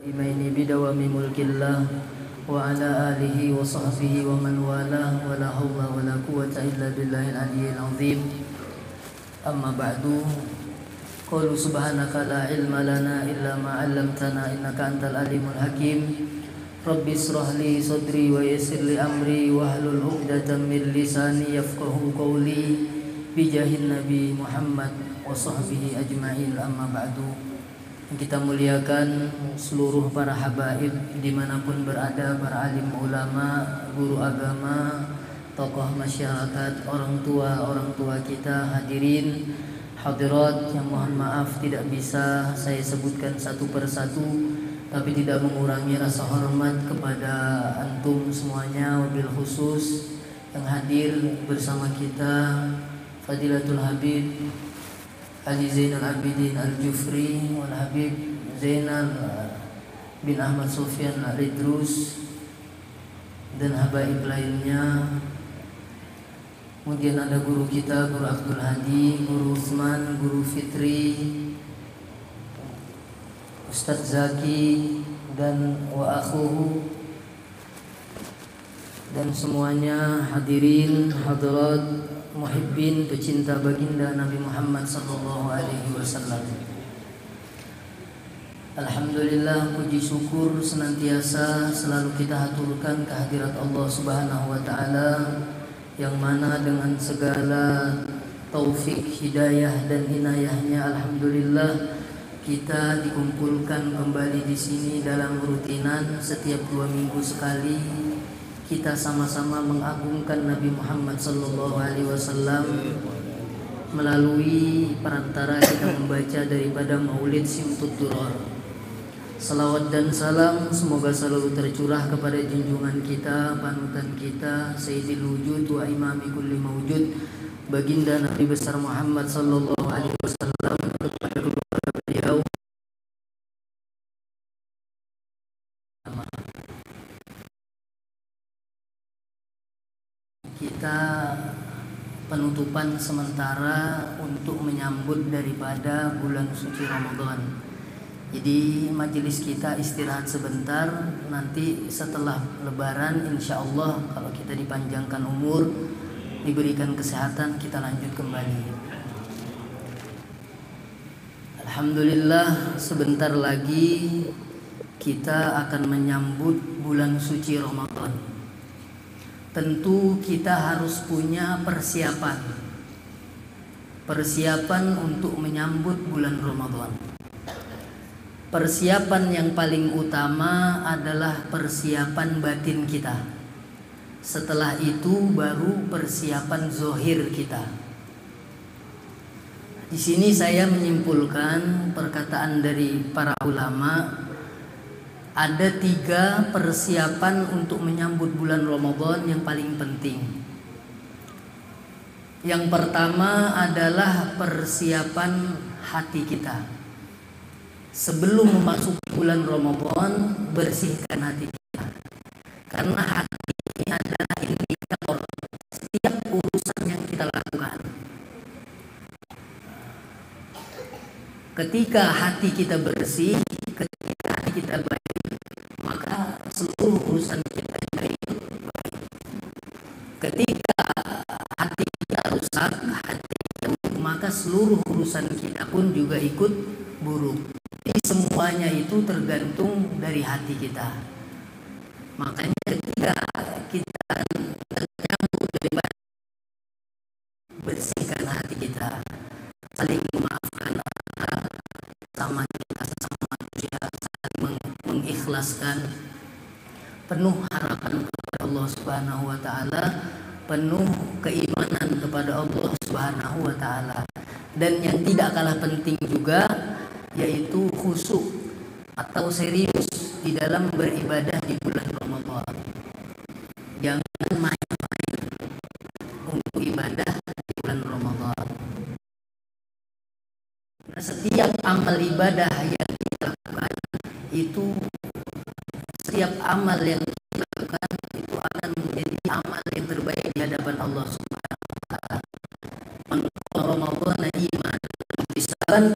Imaini bidawami mulkillah wa ala alihi wa sahbihi wa man walah wa la hawla wa la quwwata illa billahil aliyyil azim. Amma ba'du. Qalu subhanaka la ilma lana illa ma 'allamtana innaka antal alimul hakim. Rabbi israh li sadri wa yassir li amri wahlul 'uqdatam min lisani yafqahu qawli bijahin nabi Muhammad wa sahbihi ajma'in. Amma ba'du. Kita muliakan seluruh para habaib dimanapun berada, para alim ulama, guru agama, tokoh masyarakat, orang tua kita, hadirin, hadirat yang mohon maaf tidak bisa saya sebutkan satu persatu, tapi tidak mengurangi rasa hormat kepada antum semuanya, wabil khusus yang hadir bersama kita, Fadilatul Habib Ali Zainal Abidin Al-Jufri wal Habib Zainal bin Ahmad Sufyan Al-Idrus dan habaib lainnya. Kemudian ada guru kita, Guru Abdul Hadi, Guru Utsman, Guru Fitri, Ustadz Zaki dan wa akhuhu, dan semuanya hadirin hadirat muhibbin, pecinta baginda Nabi Muhammad sallallahu alaihi wasallam. Alhamdulillah, puji syukur senantiasa selalu kita haturkan kehadirat Allah Subhanahu wa taala, yang mana dengan segala taufik, hidayah dan inayahnya, alhamdulillah kita dikumpulkan kembali di sini dalam rutinan setiap 2 minggu sekali. Kita sama-sama mengagungkan Nabi Muhammad sallallahu alaihi wasallam melalui perantara kita membaca daripada Maulid Simtud Duror. Salawat dan salam semoga selalu tercurah kepada junjungan kita, panutan kita, Sayyidil Wujud wa Imami kulli mawjud, baginda Nabi besar Muhammad sallallahu alaihi wasallam, kepada keluarga beliau, kita penutupan sementara untuk menyambut daripada bulan suci Ramadan. Jadi majelis kita istirahat sebentar, nanti setelah lebaran insya Allah kalau kita dipanjangkan umur, diberikan kesehatan, kita lanjut kembali. Alhamdulillah, sebentar lagi kita akan menyambut bulan suci Ramadan. Tentu kita harus punya persiapan untuk menyambut bulan Ramadan. Persiapan yang paling utama adalah persiapan batin kita. Setelah itu baru persiapan zohir kita. Di sini saya menyimpulkan perkataan dari para ulama, ada 3 persiapan untuk menyambut bulan Ramadan yang paling penting. Yang pertama adalah persiapan hati kita. Sebelum memasuki bulan Ramadan, bersihkan hati kita. Karena hati ini adalah indikator setiap urusan yang kita lakukan. Ketika hati kita bersih, ketika hati kita baik, maka seluruh urusan kita baik. Ketika hati kita rusak, maka seluruh urusan kita pun juga ikut buruk. Jadi semuanya itu tergantung dari hati kita. Makanya ketika kita menyambut daripada bersihkan hati kita, saling memaafkan sama kita, sesama manusia, saling mengikhlaskan, penuh harapan kepada Allah Subhanahu wa taala, penuh keimanan kepada Allah Subhanahu wa taala. Dan yang tidak kalah penting juga yaitu khusyuk atau serius di dalam beribadah di bulan Ramadan. Jangan main-main untuk ibadah di bulan Ramadan. Nah, setiap amal ibadah yang kita lakukan itu, setiap amal yang kita lakukan itu akan menjadi amal yang terbaik di hadapan Allah Subhanahu wa taala. Man Ramadan iman bisaban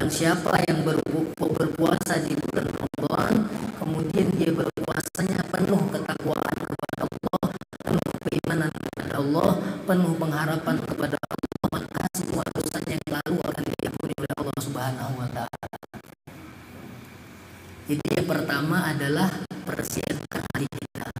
Barang siapa yang berpuasa di bulan Ramadan, kemudian dia berpuasanya penuh ketakwaan kepada Allah, penuh keimanan kepada Allah, penuh pengharapan kepada Allah, maka semua dosanya yang lalu akan diampuni oleh Allah Subhanahu wa taala. Jadi yang pertama adalah persiapkan hati kita.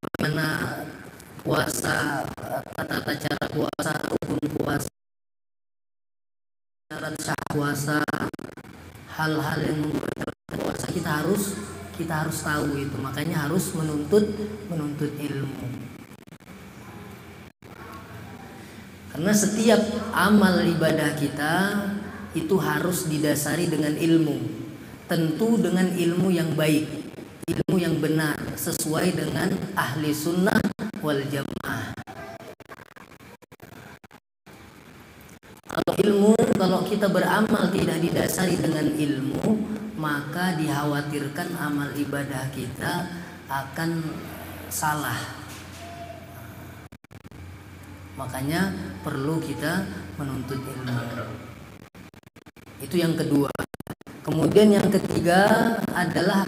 Bagaimana puasa, tata cara puasa, rukun puasa, syarat sah puasa, hal-hal yang membuat puasa kita harus tahu itu. Makanya harus menuntut ilmu. Karena setiap amal ibadah kita itu harus didasari dengan ilmu. Tentu dengan ilmu yang baik, ilmu yang benar, sesuai dengan ahli sunnah wal jamaah. Kalau kita beramal tidak didasari dengan ilmu, maka dikhawatirkan amal ibadah kita akan salah. Makanya perlu kita menuntut ilmu. Itu yang kedua. Kemudian yang ketiga adalah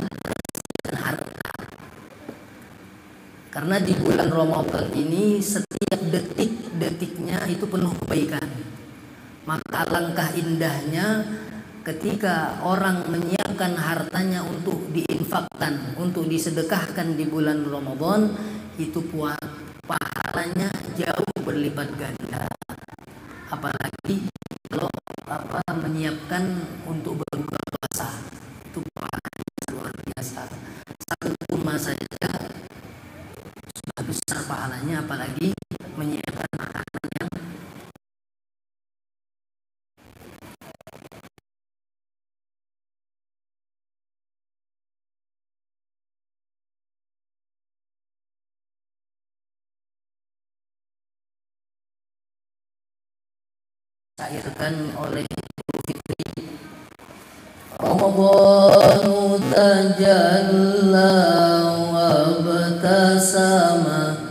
harta. Karena di bulan Ramadan ini setiap detik-detiknya itu penuh kebaikan. Maka alangkah indahnya ketika orang menyiapkan hartanya untuk diinfakkan, untuk disedekahkan di bulan Ramadan, itu pahalanya jauh berlipat ganda. Apalagi kalau menyiapkan untuk berbuka puasa, itu pahalanya luar biasa. Satu kurma saja sudah besar pahalanya, apalagi menyiapkan makanan yang disairkan oleh Idul Fitri. Ramadhanu tajalla wa batasama.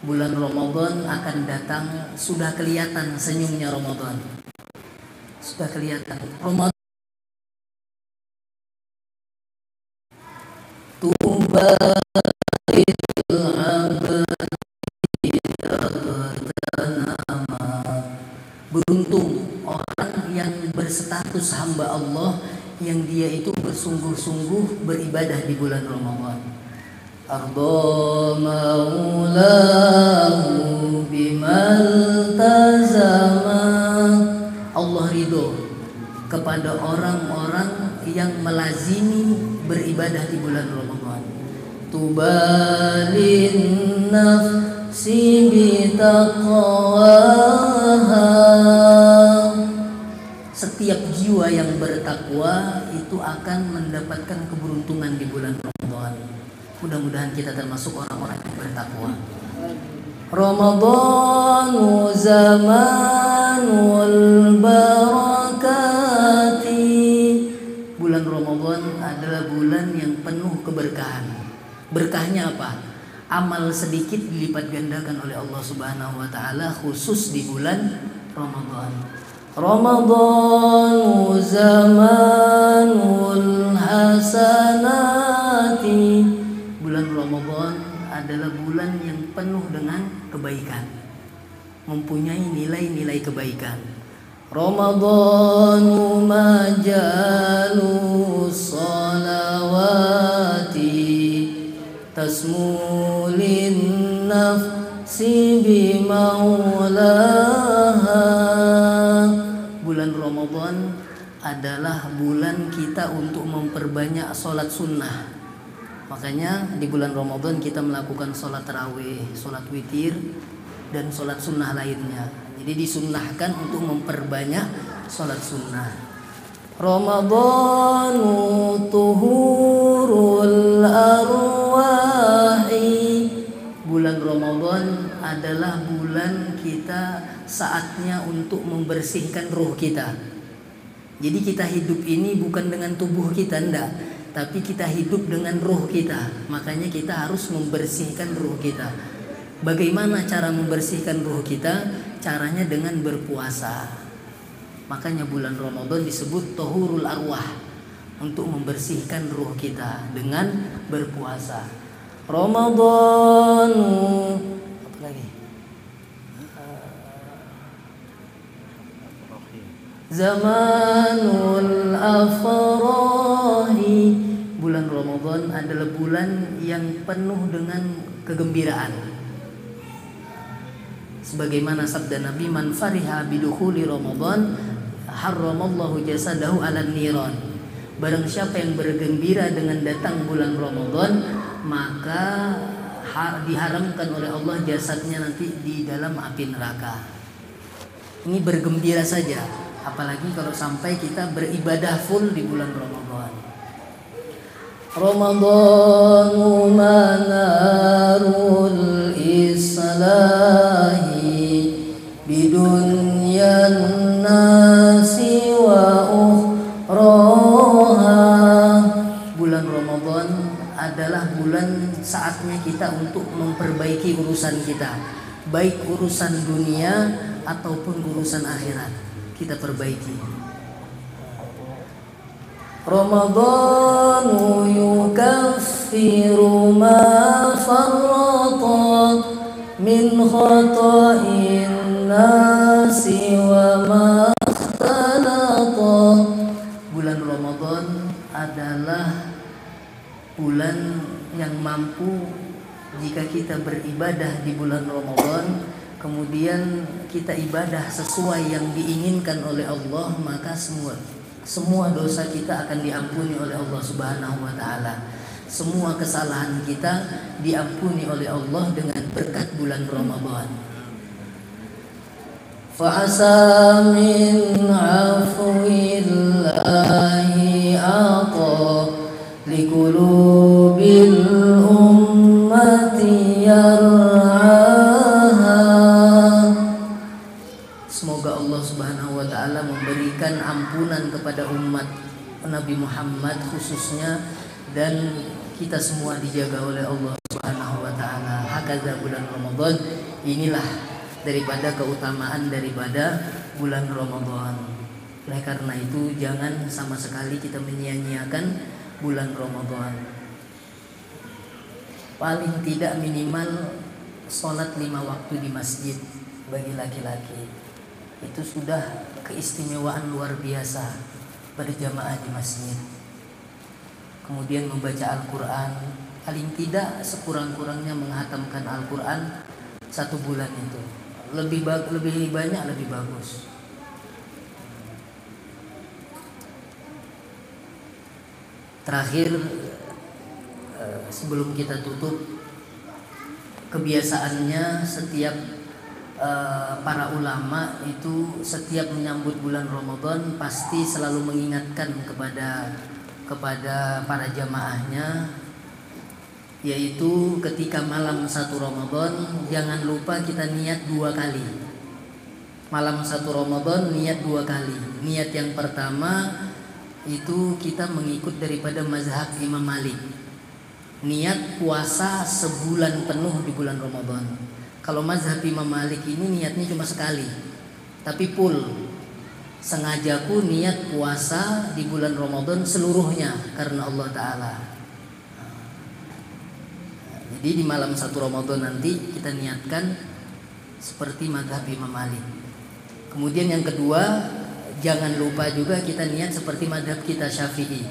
Bulan Ramadan akan datang, sudah kelihatan senyumnya Ramadan. Sudah kelihatan. Ramadan tuba beruntung orang yang berstatus hamba Allah, yang dia itu bersungguh-sungguh beribadah di bulan Ramadan. Arda maulahu bimaltazama. Allah ridho kepada orang-orang yang melazimi beribadah di bulan Ramadan. Tubalin nafsi bitaqwaha. Setiap jiwa yang bertakwa itu akan mendapatkan keberuntungan di bulan Ramadan. Mudah-mudahan kita termasuk orang-orang yang bertakwa. Ramadhanu zamanul barakati. Bulan Ramadan adalah bulan yang penuh keberkahan. Berkahnya apa? Amal sedikit dilipat gandakan oleh Allah Subhanahu wa taala, khusus di bulan Ramadan. Ramadhanu zamanul hasanati. Bulan Ramadan adalah bulan yang penuh dengan kebaikan, mempunyai nilai-nilai kebaikan. Ramadhanu majalus salawati tasmulin nafsi bimaulaha. Bulan Ramadan adalah bulan kita untuk memperbanyak sholat sunnah. Makanya di bulan Ramadan kita melakukan sholat tarawih, sholat witir, dan sholat sunnah lainnya. Jadi disunnahkan untuk memperbanyak sholat sunnah. Ramadhanu tuhurul arwahi. Bulan Ramadan adalah bulan kita saatnya untuk membersihkan ruh kita. Jadi kita hidup ini bukan dengan tubuh kita, enggak, tapi kita hidup dengan ruh kita. Makanya kita harus membersihkan ruh kita. Bagaimana cara membersihkan ruh kita? Caranya dengan berpuasa. Makanya bulan Ramadan disebut tahurul arwah, untuk membersihkan ruh kita dengan berpuasa. Ramadan, apa lagi? Zamanul afrahi. Bulan Ramadan adalah bulan yang penuh dengan kegembiraan. Sebagaimana sabda Nabi, man fariha bidukhuli Ramadan harramallahu jasadahu 'alan niran. Barang siapa yang bergembira dengan datang bulan Ramadan, maka diharamkan oleh Allah jasadnya nanti di dalam api neraka. Ini bergembira saja, apalagi kalau sampai kita beribadah full di bulan Ramadan. Ramadanu manarul islahi bidunyan nasi wa ukhraha. Bulan Ramadan adalah bulan saatnya kita untuk memperbaiki urusan kita, baik urusan dunia ataupun urusan akhirat, kita perbaiki. Ramadanu yukaffiru ma farrata min khata'in nasi wa ma ikhtalata. Bulan Ramadan adalah bulan yang mampu, jika kita beribadah di bulan Ramadan, kemudian kita ibadah sesuai yang diinginkan oleh Allah, maka semua dosa kita akan diampuni oleh Allah Subhanahu wa taala. Semua kesalahan kita diampuni oleh Allah dengan berkat bulan Ramadan. Fa'asa min afwillahi ata liqulubil ummati yar'aha. Semoga Allah Subhanahu wa taala memberikan ampunan kepada umat Nabi Muhammad khususnya, dan kita semua dijaga oleh Allah Subhanahu wa taala. Hakadza bulan Ramadan, inilah daripada keutamaan daripada bulan Ramadan. Oleh karena itu jangan sama sekali kita menyia-nyiakan bulan Ramadan. Paling tidak minimal sholat 5 waktu di masjid bagi laki-laki. Itu sudah keistimewaan luar biasa, berjamaah di masjid. Kemudian membaca Al-Quran, paling tidak sekurang-kurangnya menghatamkan Al-Quran 1 bulan itu. Lebih banyak lebih bagus. Terakhir, sebelum kita tutup, kebiasaannya setiap para ulama itu setiap menyambut bulan Ramadan pasti selalu mengingatkan kepada para jamaahnya, yaitu ketika malam 1 Ramadan jangan lupa kita niat 2 kali. Malam 1 Ramadan niat 2 kali. Niat yang pertama itu kita mengikut daripada mazhab Imam Malik. Niat puasa sebulan penuh di bulan Ramadan. Kalau mazhab Imam Malik ini niatnya cuma sekali, tapi full. Sengajaku niat puasa di bulan Ramadan seluruhnya karena Allah Ta'ala. Jadi di malam 1 Ramadan nanti kita niatkan seperti mazhab Imam Malik. Kemudian yang kedua, jangan lupa juga kita niat seperti mazhab kita Syafi'i,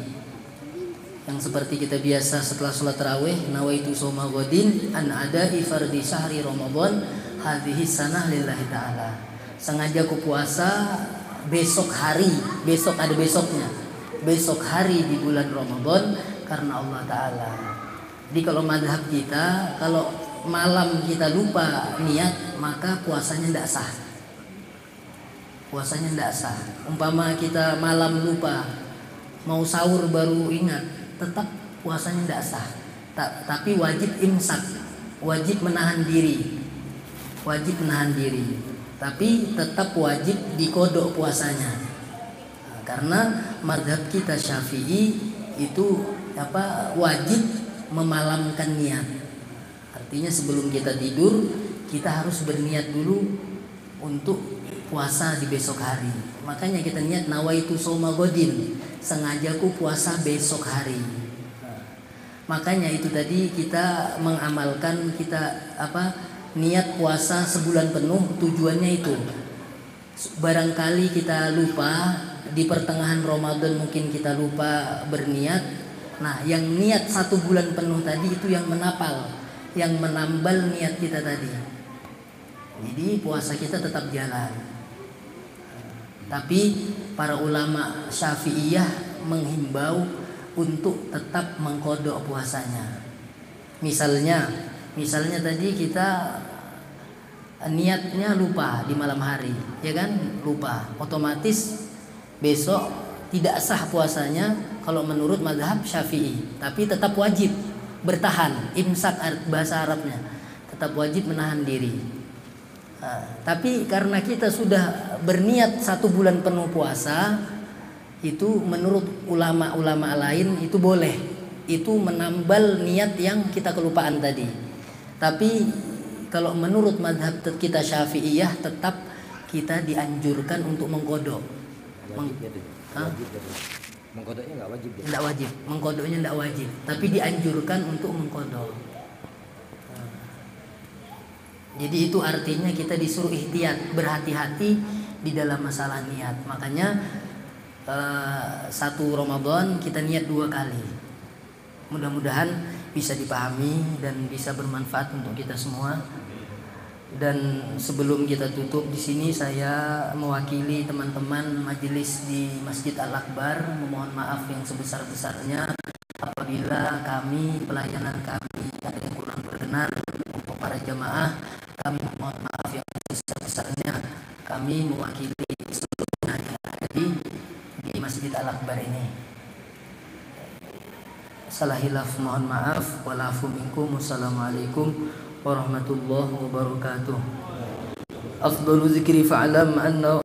yang seperti kita biasa setelah sholat tarawih, nawaitu shoma ghadin an ada'i fardhi syahri Ramadan hadhihi sanah lillahi ta'ala. Sengaja ku puasa besok hari, besok ada besoknya, besok hari di bulan Ramadan karena Allah Ta'ala. Jadi kalau madhab kita, kalau malam kita lupa niat, maka puasanya tidak sah. Puasanya tidak sah. Umpama kita malam lupa, mau sahur baru ingat, tetap puasanya tidak sah. Tapi wajib imsak, wajib menahan diri, wajib menahan diri. Tapi tetap wajib dikodok puasanya. Karena mazhab kita Syafi'i itu wajib memalamkan niat. Artinya sebelum kita tidur kita harus berniat dulu untuk puasa di besok hari. Makanya kita niat nawaitu shauma godin, sengajaku puasa besok hari. Makanya itu tadi kita mengamalkan niat puasa sebulan penuh, tujuannya itu. Barangkali kita lupa di pertengahan Ramadan, mungkin kita lupa berniat. Nah, yang niat 1 bulan penuh tadi itu yang menambal niat kita tadi. Jadi puasa kita tetap jalan. Tapi para ulama Syafi'iyah menghimbau untuk tetap mengkodok puasanya. Misalnya tadi kita niatnya lupa di malam hari, ya kan? Lupa, otomatis besok tidak sah puasanya kalau menurut mazhab Syafi'i. Tapi tetap wajib bertahan, imsak bahasa Arabnya, tetap wajib menahan diri. Tapi karena kita sudah berniat 1 bulan penuh puasa, itu menurut ulama-ulama lain itu boleh, itu menambal niat yang kita kelupaan tadi. Tapi kalau menurut mazhab kita Syafi'iyah tetap kita dianjurkan untuk mengkodok. Mengkodoknya nggak wajib ya? Nggak wajib, mengkodoknya nggak wajib, tapi dianjurkan untuk mengkodok. Jadi itu artinya kita disuruh ihtiyat, berhati-hati di dalam masalah niat. Makanya 1 Ramadan kita niat 2 kali. Mudah-mudahan bisa dipahami dan bisa bermanfaat untuk kita semua. Dan sebelum kita tutup di sini, saya mewakili teman-teman majelis di Masjid Al-Akbar memohon maaf yang sebesar-besarnya apabila pelayanan kami ada yang kurang berkenan untuk para jamaah. Kami mohon maaf yang sebesar-besarnya. Kami mewakili seluruh yang ada di Masjid Al-Akbar ini. Salah hilaf mohon maaf. Walafu minkum. Wassalamualaikum warahmatullahi wabarakatuh. Afdalu zikri fa'lam anna